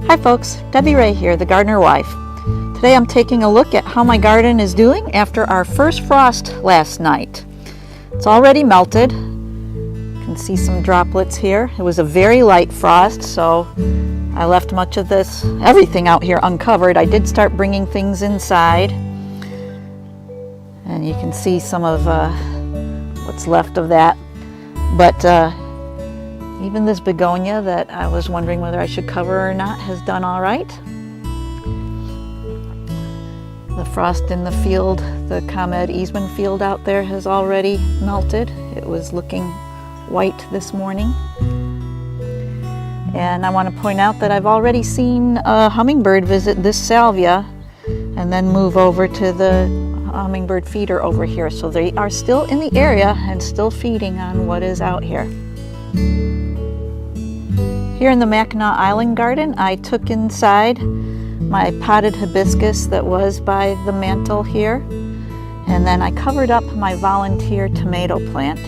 Hi folks, Debbie Ray here, the gardener wife. Today I'm taking a look at how my garden is doing after our first frost last night. It's already melted. You can see some droplets here. It was a very light frost, so I left much of everything out here uncovered. I did start bringing things inside, and you can see some of what's left of that. But even this begonia that I was wondering whether I should cover or not has done all right. The frost in the field, the ComEd Eastman field out there, has already melted. It was looking white this morning. And I want to point out that I've already seen a hummingbird visit this salvia and then move over to the hummingbird feeder over here. So they are still in the area and still feeding on what is out here. Here in the Mackinac Island garden, I took inside my potted hibiscus that was by the mantle here, and then I covered up my volunteer tomato plant.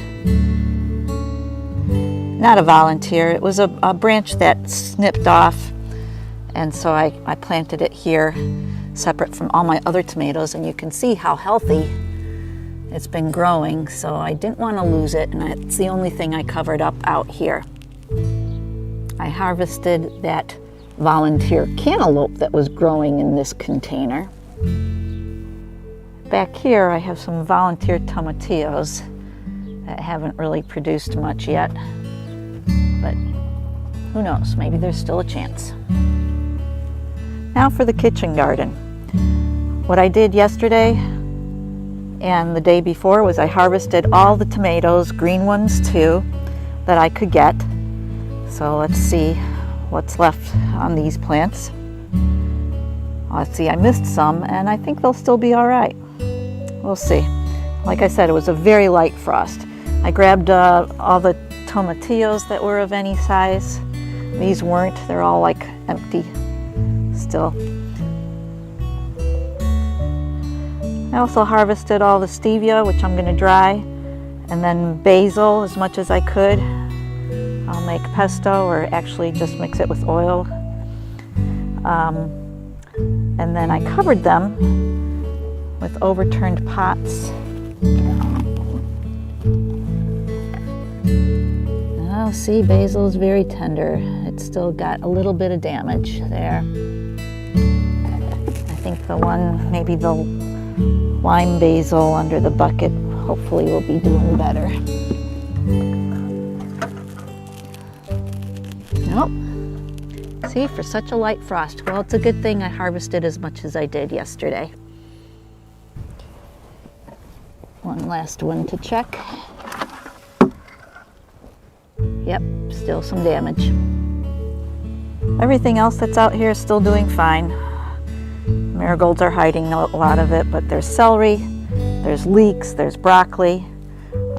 Not a volunteer, it was a branch that snipped off, and so I planted it here separate from all my other tomatoes, and you can see how healthy it's been growing, so I didn't want to lose it, and it's the only thing I covered up out here. I harvested that volunteer cantaloupe that was growing in this container. Back here I have some volunteer tomatillos that haven't really produced much yet, but who knows, maybe there's still a chance. Now for the kitchen garden. What I did yesterday and the day before was I harvested all the tomatoes, green ones too, that I could get. So let's see what's left on these plants. Let's see, I missed some, and I think they'll still be all right. We'll see. Like I said, it was a very light frost. I grabbed all the tomatillos that were of any size. These weren't, they're all like empty still. I also harvested all the stevia, which I'm gonna dry, and then basil as much as I could. I'll make pesto, or actually just mix it with oil. And then I covered them with overturned pots. Oh, see, basil is very tender. It's still got a little bit of damage there. I think the one, maybe the lime basil under the bucket, hopefully will be doing better. Nope. See, for such a light frost. Well, it's a good thing I harvested as much as I did yesterday. One last one to check. Yep, still some damage. Everything else that's out here is still doing fine. Marigolds are hiding a lot of it, but there's celery, there's leeks, there's broccoli.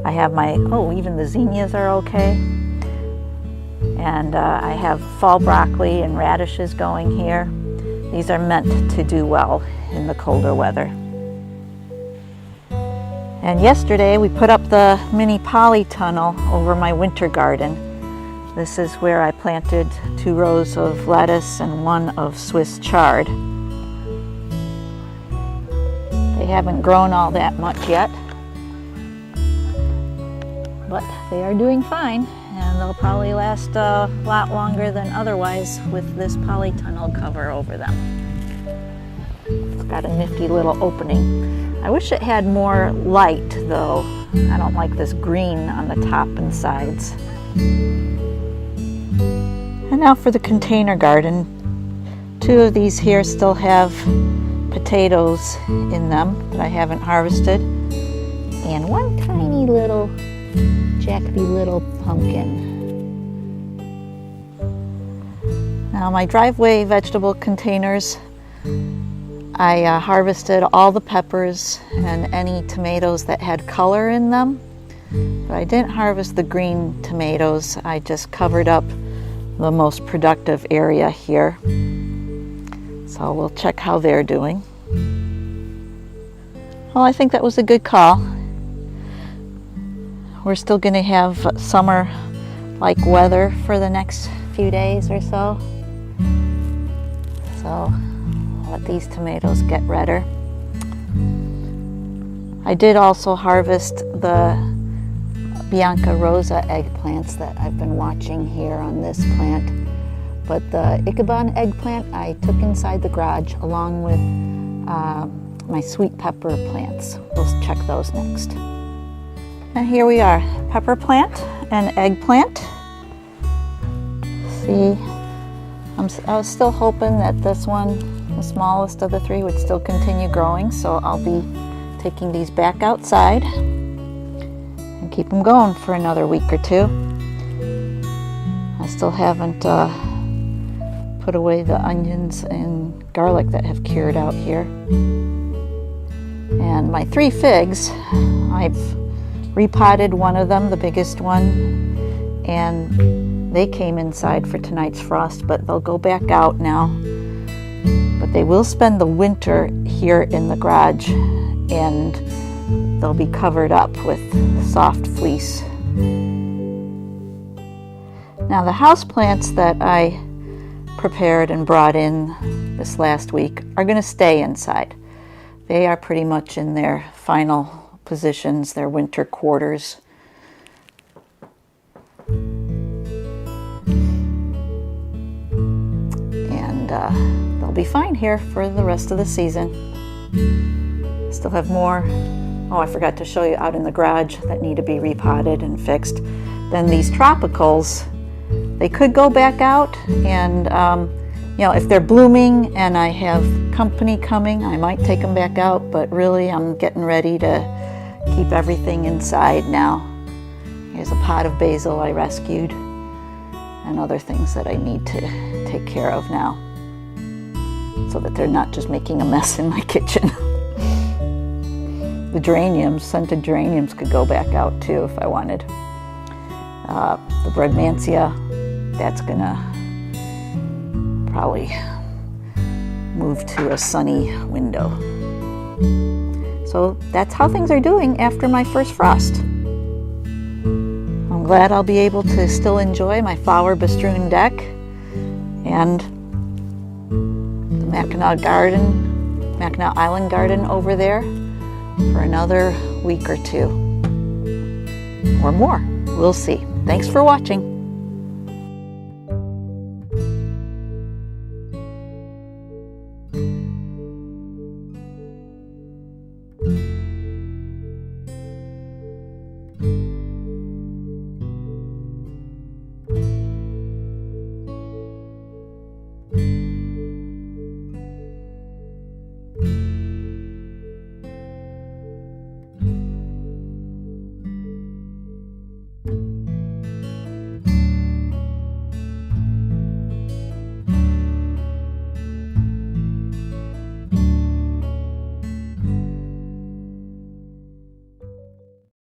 I have even the zinnias are okay. And I have fall broccoli and radishes going here. These are meant to do well in the colder weather. And yesterday we put up the mini polytunnel over my winter garden. This is where I planted 2 rows of lettuce and 1 of Swiss chard. They haven't grown all that much yet, but they are doing fine. And they'll probably last a lot longer than otherwise with this polytunnel cover over them. It's got a nifty little opening. I wish it had more light though. I don't like this green on the top and sides. And now for the container garden. 2 of these here still have potatoes in them that I haven't harvested. And 1 tiny little Jacoby little pumpkin. Now my driveway vegetable containers, I harvested all the peppers and any tomatoes that had color in them, but I didn't harvest the green tomatoes. I just covered up the most productive area here. So we'll check how they're doing. Well, I think that was a good call. We're still going to have summer-like weather for the next few days or so. So let these tomatoes get redder. I did also harvest the Bianca Rosa eggplants that I've been watching here on this plant. But the Ichabod eggplant I took inside the garage along with my sweet pepper plants. We'll check those next. And here we are, pepper plant and eggplant. See, I was still hoping that this one, the smallest of the three, would still continue growing, so I'll be taking these back outside and keep them going for another week or two. I still haven't put away the onions and garlic that have cured out here. And my 3 figs, I've repotted one of them, the biggest one, and they came inside for tonight's frost, but they'll go back out now. But they will spend the winter here in the garage, and they'll be covered up with soft fleece. Now the houseplants that I prepared and brought in this last week are going to stay inside. They are pretty much in their final positions, their winter quarters. And they'll be fine here for the rest of the season. Still have more, I forgot to show you out in the garage that need to be repotted and fixed. Then these tropicals, they could go back out, and if they're blooming and I have company coming, I might take them back out, but really I'm getting ready to keep everything inside now. Here's a pot of basil I rescued and other things that I need to take care of now so that they're not just making a mess in my kitchen. The geraniums, scented geraniums, could go back out too if I wanted. The Bregmansia, that's gonna probably move to a sunny window. So that's how things are doing after my first frost. I'm glad I'll be able to still enjoy my flower bestrewn deck and the Mackinac Island garden over there for another week or two or more. We'll see. Thanks for watching.